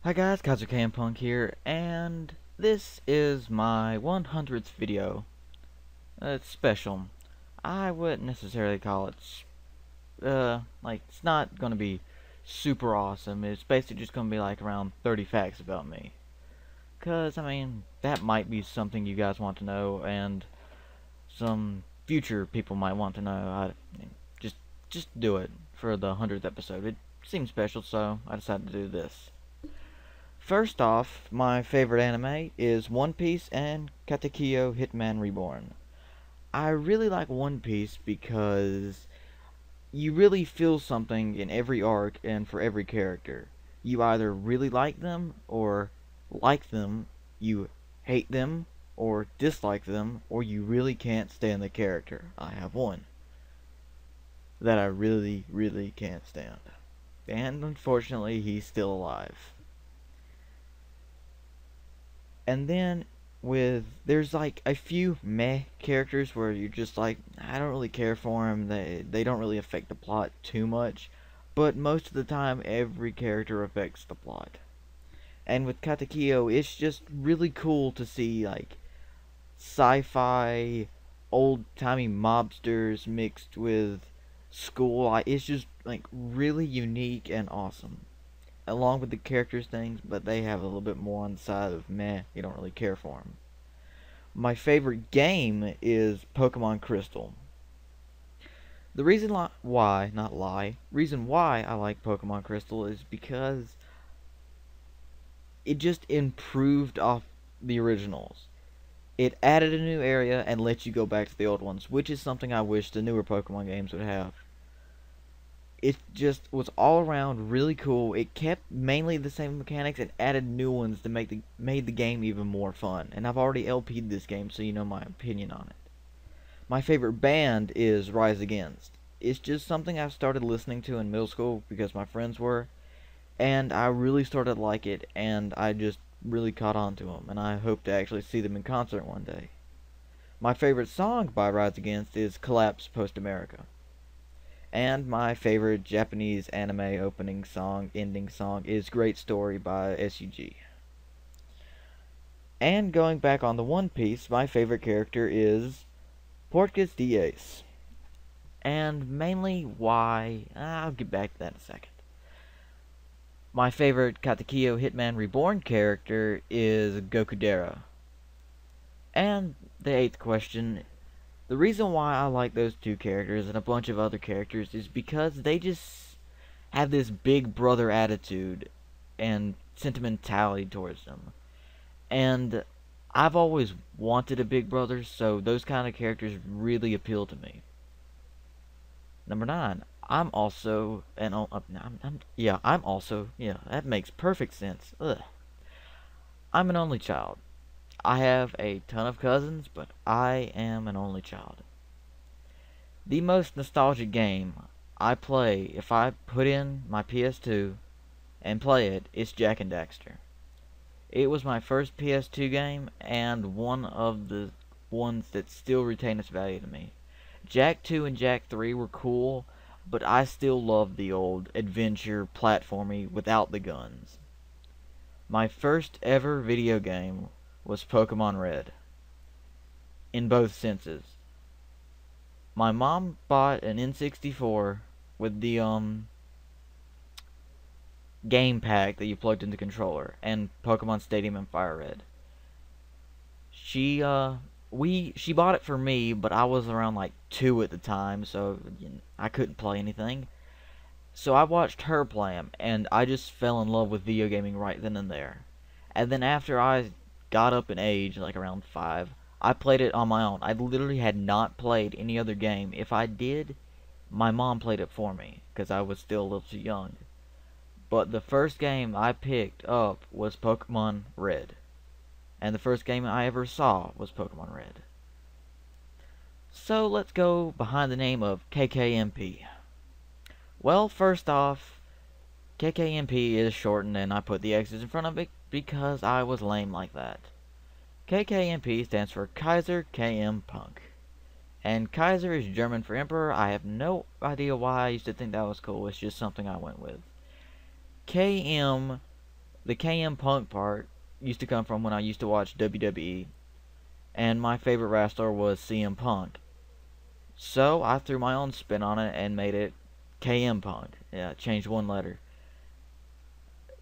Hi guys, KaiserKMPunk here, and this is my 100th video. It's special. I wouldn't necessarily call it, like, it's not gonna be super awesome. It's basically just gonna be like around 30 facts about me. Cause, I mean, that might be something you guys want to know, and some future people might want to know. Just, just do it for the 100th episode. It seems special, so I decided to do this. First off, my favorite anime is One Piece and Katekyo Hitman Reborn. I really like One Piece because you really feel something in every arc and for every character. You either really like them, you hate them, or dislike them, or you really can't stand the character. I have one that I really, really can't stand. And unfortunately, he's still alive. And then there's like a few meh characters where you're just like, I don't really care for them. They don't really affect the plot too much, but most of the time every character affects the plot. And with Katekyo, it's just really cool to see like sci-fi, old-timey mobsters mixed with school. It's just like really unique and awesome, along with the characters things, but they have a little bit more on the side of meh, you don't really care for them. My favorite game is Pokemon Crystal. The reason why I like Pokemon Crystal is because it just improved off the originals. It added a new area and let you go back to the old ones, which is something I wish the newer Pokemon games would have. It just was all around really cool. It kept mainly the same mechanics and added new ones to made the game even more fun. And I've already LP'd this game, so you know my opinion on it. My favorite band is Rise Against. It's just something I started listening to in middle school because my friends were, and I really started to like it, and I just really caught on to them, and I hope to actually see them in concert one day. My favorite song by Rise Against is Collapse Post-Amerika. And my favorite Japanese anime ending song is Great Story by SUG. And going back on the One Piece, my favorite character is Portgas the Ace. And mainly why, I'll get back to that in a second. My favorite Katekyo Hitman Reborn character is Gokudera. And the 8th question, the reason why I like those two characters and a bunch of other characters is because they just have this big brother attitude and sentimentality towards them. And I've always wanted a big brother, so those kind of characters really appeal to me. Number 9, that makes perfect sense. Ugh. I'm an only child. I have a ton of cousins, but I am an only child. The most nostalgic game I play, if I put in my PS2 and play it, it's Jak and Daxter. It was my first PS2 game, and one of the ones that still retain its value to me. Jak 2 and Jak 3 were cool, but I still love the old adventure platformy without the guns. My first ever video game was Pokemon Red, in both senses. My mom bought an N64 with the game pack that you plugged in the controller, and Pokemon Stadium and Fire Red. She bought it for me, but I was around like 2 at the time, so I couldn't play anything. So I watched her play them, and I just fell in love with video gaming right then and there. And then after I got up in age, like around 5, I played it on my own. I literally had not played any other game. If I did, my mom played it for me, because I was still a little too young. But the first game I picked up was Pokemon Red. And the first game I ever saw was Pokemon Red. So let's go behind the name of KKMP. Well, first off, KKMP is shortened, and I put the X's in front of it because I was lame like that. KKMP stands for KaiserKMPunk. And Kaiser is German for Emperor. I have no idea why I used to think that was cool. It's just something I went with. KM The KM Punk part used to come from when I used to watch WWE, and my favorite wrestler was CM Punk. So I threw my own spin on it and made it KM Punk. Yeah, changed one letter.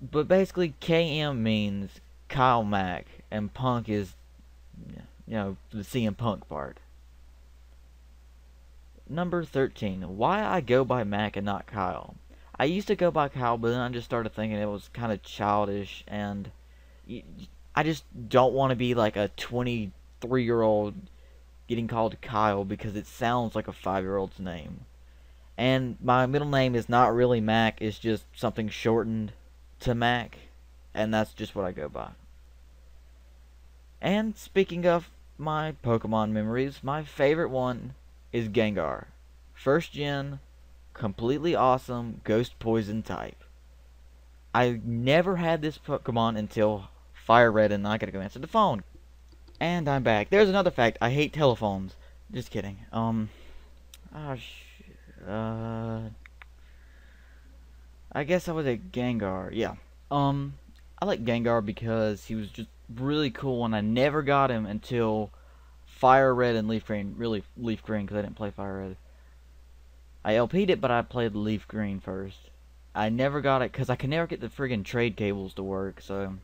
But basically, KM means Kyle Mack, and Punk is, the CM Punk part. Number 13. Why I go by Mac and not Kyle. I used to go by Kyle, but then I just started thinking it was kind of childish, and I just don't want to be like a 23-year-old getting called Kyle because it sounds like a 5-year-old's name. And my middle name is not really Mac, it's just something shortened to Mac, and that's just what I go by. And speaking of my Pokemon memories, my favorite one is Gengar. First gen, completely awesome, ghost poison type. I never had this Pokemon until Fire Red, and I gotta go answer the phone. And I'm back. There's another fact. I hate telephones. Just kidding. I guess I was a Gengar. Yeah. I like Gengar because he was just really cool, and I never got him until Fire Red and Leaf Green. Really, Leaf Green, because I didn't play Fire Red. I LP'd it, but I played Leaf Green first. I never got it, because I could never get the friggin' trade cables to work, so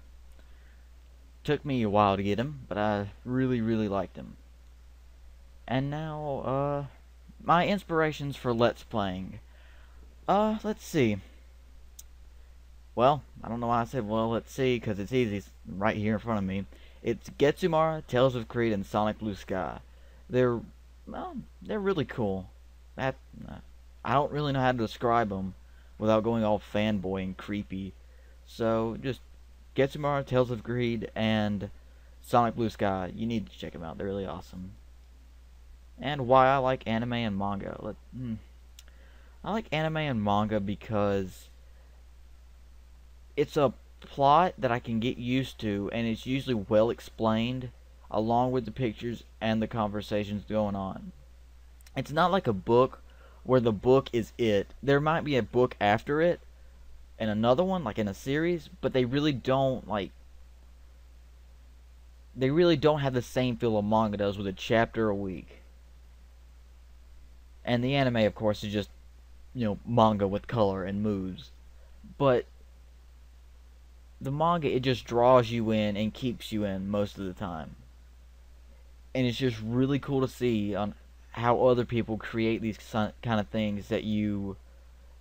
took me a while to get him, but I really, really liked him. And now, my inspirations for Let's Playing. Let's see. Well, I don't know why I said, well, let's see, because it's easy. It's right here in front of me. It's Getsumara, Tales of Creed, and Sonic Blue Sky. They're really cool. I don't really know how to describe them without going all fanboy and creepy. So, just Getsumara, Tales of Creed, and Sonic Blue Sky. You need to check them out. They're really awesome. And why I like anime and manga. I like anime and manga because it's a plot that I can get used to, and it's usually well explained, along with the pictures and the conversations going on. It's not like a book where the book is it. There might be a book after it, and another one, like in a series, but they really don't have the same feel a manga does with a chapter a week. And the anime, of course, is just, manga with color and moves. But the manga, it just draws you in and keeps you in most of the time. And it's just really cool to see on how other people create these kind of things that you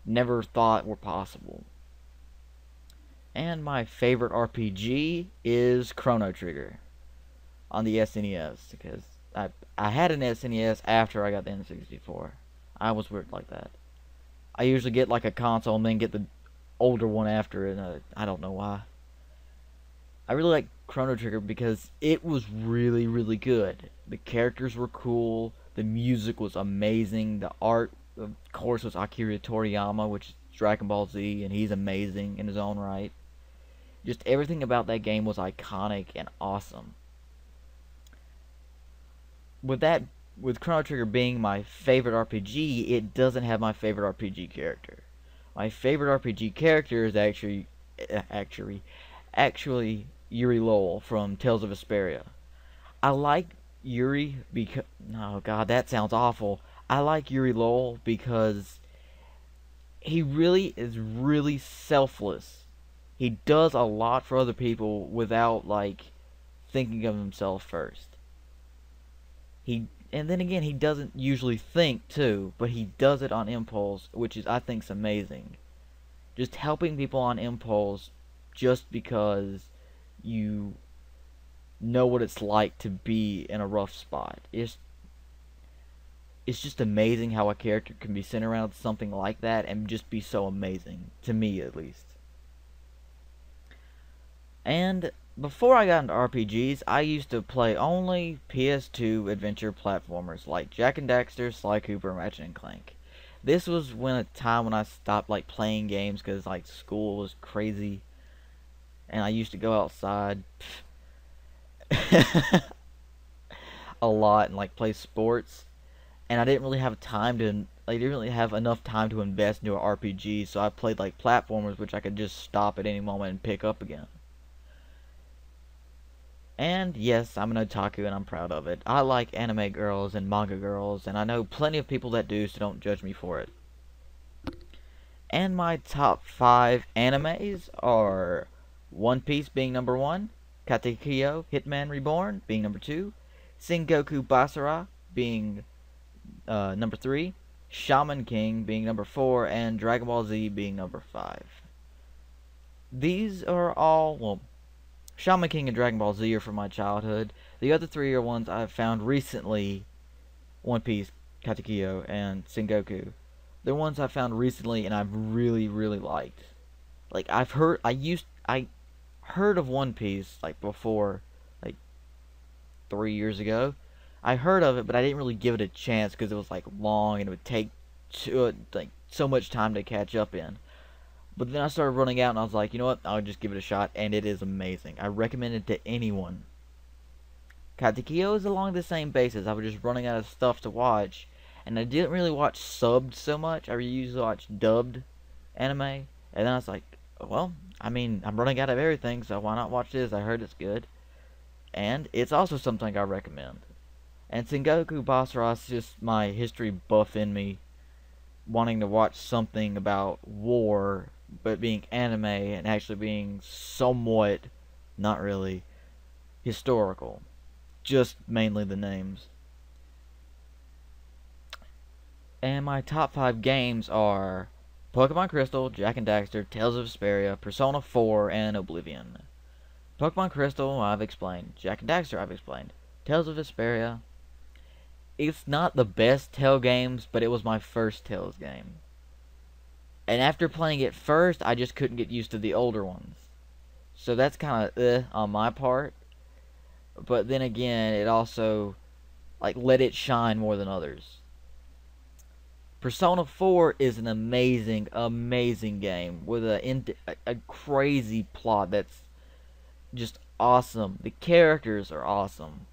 never thought were possible. And my favorite RPG is Chrono Trigger on the SNES, because I had an SNES after I got the N64. I was weird like that. I usually get like a console and then get the older one after it. I don't know why. I really like Chrono Trigger because it was really, really good. The characters were cool. The music was amazing. The art, of course, was Akira Toriyama, which is Dragon Ball Z, and he's amazing in his own right. Just everything about that game was iconic and awesome. With Chrono Trigger being my favorite RPG, it doesn't have my favorite RPG character. My favorite RPG character is actually Yuri Lowell from Tales of Vesperia. I like Yuri because, oh god, that sounds awful. I like Yuri Lowell because he really is really selfless. He does a lot for other people without thinking of himself first. And then again, he doesn't usually think too, but he does it on impulse, which I think is amazing. Just helping people on impulse just because you know what it's like to be in a rough spot. It's just amazing how a character can be sent around something like that and just be so amazing, to me at least. And before I got into RPGs, I used to play only PS2 adventure platformers like Jak and Daxter, Sly Cooper, and Ratchet and Clank. This was a time when I stopped playing games because school was crazy, and I used to go outside a lot and play sports, and I didn't really have time to like didn't really have enough time to invest into an RPG, so I played like platformers which I could just stop at any moment and pick up again. And yes, I'm an otaku and I'm proud of it. I like anime girls and manga girls, and I know plenty of people that do, so don't judge me for it. And my top 5 animes are One Piece being number 1, Katekyo Hitman Reborn being number 2, Sengoku Basara being number 3, Shaman King being number 4, and Dragon Ball Z being number 5. These are all, well, Shaman King and Dragon Ball Z are from my childhood. The other 3 are ones I've found recently. One Piece, Katekyo, and Sengoku. They're ones I found recently and I've really, really liked. Like I heard of One Piece like before, like 3 years ago. I heard of it, but I didn't really give it a chance because it was like long and it would take like so much time to catch up in. But then I started running out and I was like, you know what, I'll just give it a shot, and it is amazing. I recommend it to anyone. Katekyo is along the same basis. I was just running out of stuff to watch, and I didn't really watch subbed so much. I usually watch dubbed anime, and then I was like, well, I mean, I'm running out of everything, so why not watch this? I heard it's good. And it's also something I recommend. And Sengoku Basara is just my history buff in me, wanting to watch something about war, but being anime and actually being somewhat, not really, historical. Just mainly the names. And my top 5 games are Pokemon Crystal, Jak and Daxter, Tales of Vesperia, Persona 4, and Oblivion. Pokemon Crystal, I've explained. Jak and Daxter, I've explained. Tales of Vesperia, it's not the best Tale games, but it was my first Tales game. And after playing it first, I just couldn't get used to the older ones. So that's kind of on my part. But then again, it also like let it shine more than others. Persona 4 is an amazing, amazing game with a crazy plot that's just awesome. The characters are awesome.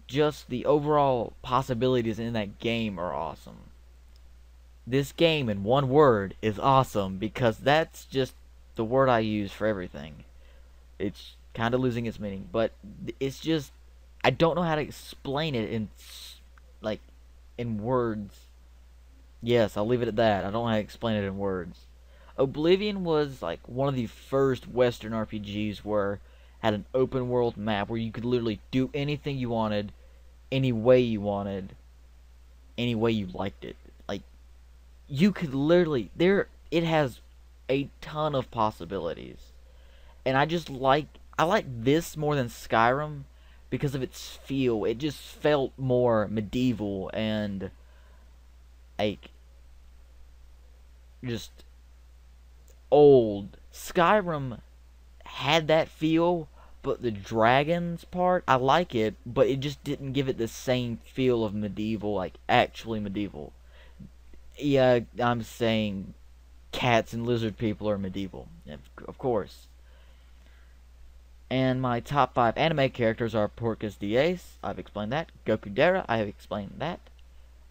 Just the overall possibilities in that game are awesome. This game, in one word, is awesome, because that's just the word I use for everything. It's kind of losing its meaning, but it's just, I don't know how to explain it in words. Yes, I'll leave it at that. I don't know how to explain it in words. Oblivion was like one of the first Western RPGs where had an open world map where you could literally do anything you wanted, any way you wanted, any way you liked it. Like, you could literally, it has a ton of possibilities. And I like this more than Skyrim because of its feel. It just felt more medieval and like just old. Skyrim had that feel, but the dragons part, I like it, but it just didn't give it the same feel of medieval, like actually medieval. Yeah, I'm saying cats and lizard people are medieval, of course. And my top 5 anime characters are Portgas the Ace, I've explained that. Gokudera, I have explained that.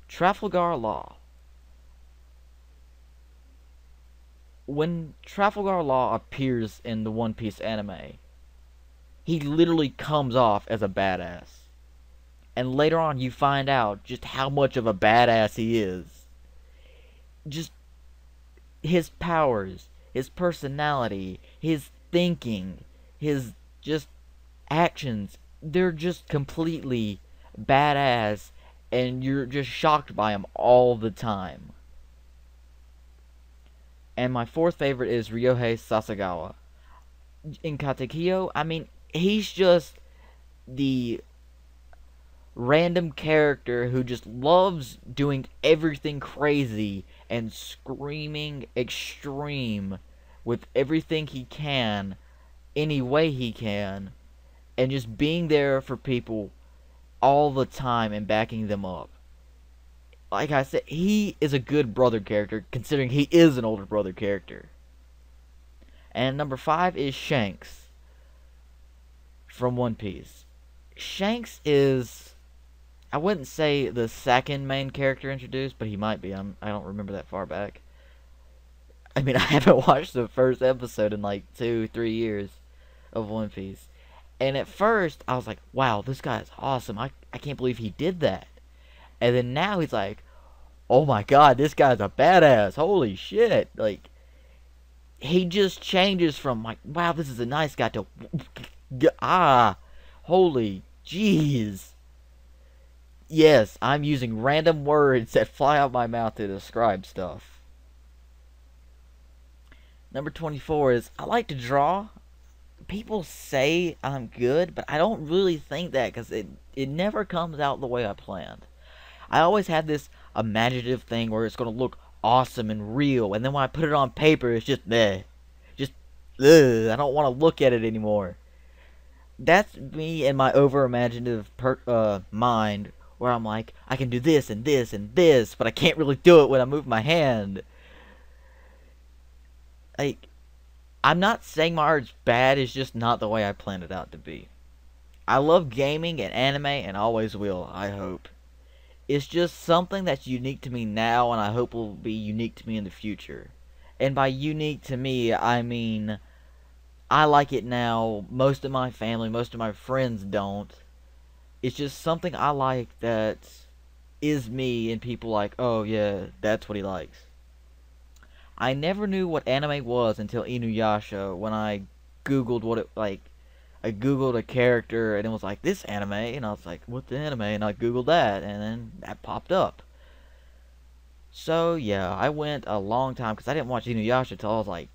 Trafalgar Law. When Trafalgar Law appears in the One Piece anime, he literally comes off as a badass. And later on you find out just how much of a badass he is. Just his powers, his personality, his thinking, his just actions, they're just completely badass, and you're just shocked by him all the time. And my 4th favorite is Ryohei Sasagawa. In Katekyo, I mean, he's just the random character who just loves doing everything crazy and screaming extreme with everything he can, any way he can, and just being there for people all the time and backing them up. Like I said, he is a good brother character, considering he is an older brother character. And number 5 is Shanks from One Piece. Shanks is, I wouldn't say the second main character introduced, but he might be. I don't remember that far back. I mean, I haven't watched the first episode in like 2-3 years of One Piece. And at first, I was like, wow, this guy is awesome. I can't believe he did that. And then now he's like, oh my god, this guy's a badass. Holy shit. Like, he just changes from like, wow, this is a nice guy to, holy jeez. Yes, I'm using random words that fly out my mouth to describe stuff. Number 24 is, I like to draw. People say I'm good, but I don't really think that because it never comes out the way I planned. I always had this imaginative thing where it's going to look awesome and real, and then when I put it on paper, it's just meh. Just, ugh, I don't want to look at it anymore. That's me and my over-imaginative mind, where I'm like, I can do this and this and this, but I can't really do it when I move my hand. Like, I'm not saying my art's bad, it's just not the way I planned it out to be. I love gaming and anime, and always will, I hope. It's just something that's unique to me now, and I hope will be unique to me in the future. And by unique to me, I mean, I like it now, most of my family, most of my friends don't. It's just something I like that is me, and people like, oh yeah, that's what he likes. I never knew what anime was until Inuyasha, when I googled what it, like, I googled a character, and it was like, this anime, and I was like, what's the anime, and I googled that, and then that popped up. So, yeah, I went a long time, because I didn't watch Inuyasha until I was like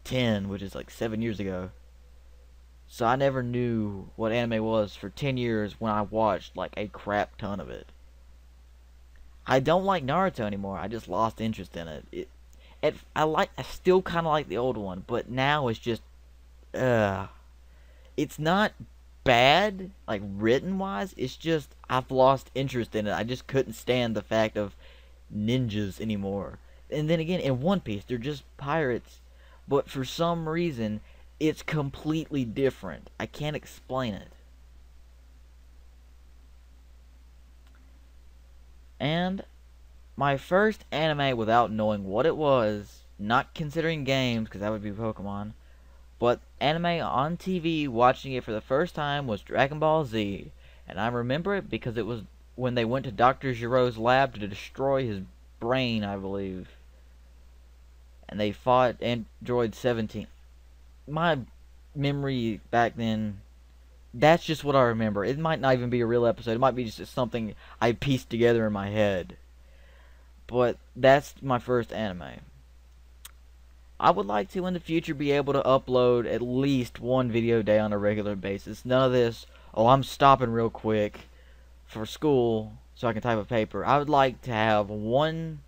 10, which is like 7 years ago. So I never knew what anime was for 10 years when I watched like a crap ton of it. I don't like Naruto anymore, I just lost interest in it. I still kind of like the old one, but now it's just, it's not bad, like written wise, it's just I've lost interest in it. I just couldn't stand the fact of ninjas anymore. And then again, in One Piece, they're just pirates, but for some reason, it's completely different. I can't explain it. And my first anime without knowing what it was, not considering games, because that would be Pokemon, but anime on TV, watching it for the first time, was Dragon Ball Z. And I remember it because it was when they went to Dr. Giro's lab to destroy his brain, I believe. And they fought Android 17. My memory back then, that's just what I remember. It might not even be a real episode. It might be just something I pieced together in my head. But that's my first anime. I would like to in the future be able to upload at least one video a day on a regular basis. None of this, oh, I'm stopping real quick for school so I can type a paper. I would like to have 1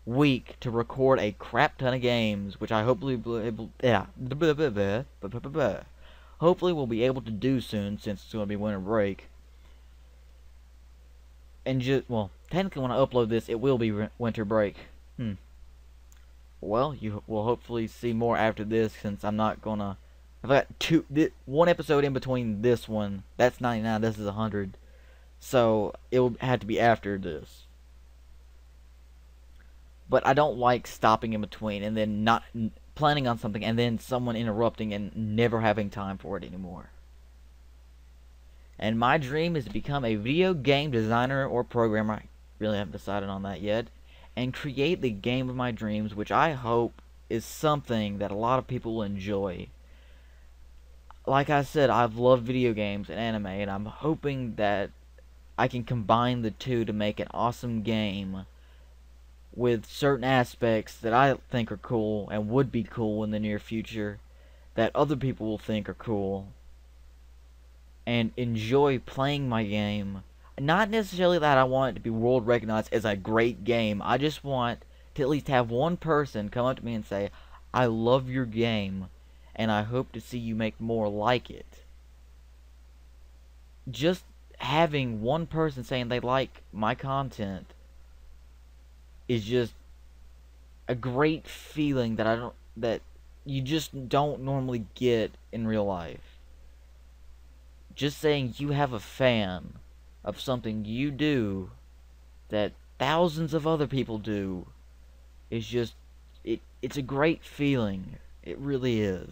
week to record a crap ton of games, which I hopefully hopefully we'll be able to do soon, since it's going to be winter break. And just, well, technically when I upload this, it will be winter break. Well, you will hopefully see more after this, since I'm not gonna, I've got one episode in between this one. That's 99, this is 100. So, it will have to be after this. But I don't like stopping in between and then not planning on something and then someone interrupting and never having time for it anymore. And my dream is to become a video game designer or programmer. I really haven't decided on that yet. And create the game of my dreams, which I hope is something that a lot of people will enjoy. Like I said, I've loved video games and anime, and I'm hoping that I can combine the two to make an awesome game with certain aspects that I think are cool and would be cool in the near future that other people will think are cool, and enjoy playing my game. Not necessarily that I want it to be world recognized as a great game. I just want to at least have one person come up to me and say, I love your game, and I hope to see you make more like it. Just having one person saying they like my content is just a great feeling that you just don't normally get in real life. Just saying you have a fan, of something you do that thousands of other people do is just, it's a great feeling. It really is.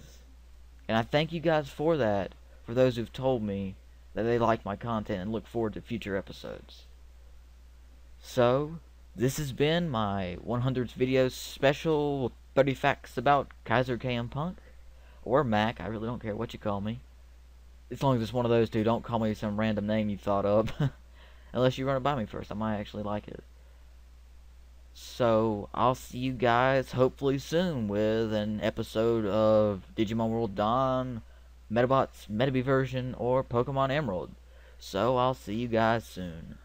And I thank you guys for that, for those who've told me that they like my content and look forward to future episodes. So, this has been my 100th video special 30 facts about KaiserKMPunk. Or Mac, I really don't care what you call me. As long as it's one of those two, don't call me some random name you thought of. Unless you run it by me first, I might actually like it. So, I'll see you guys hopefully soon with an episode of Digimon World Dawn, Metabots, Metabee version, or Pokemon Emerald. So, I'll see you guys soon.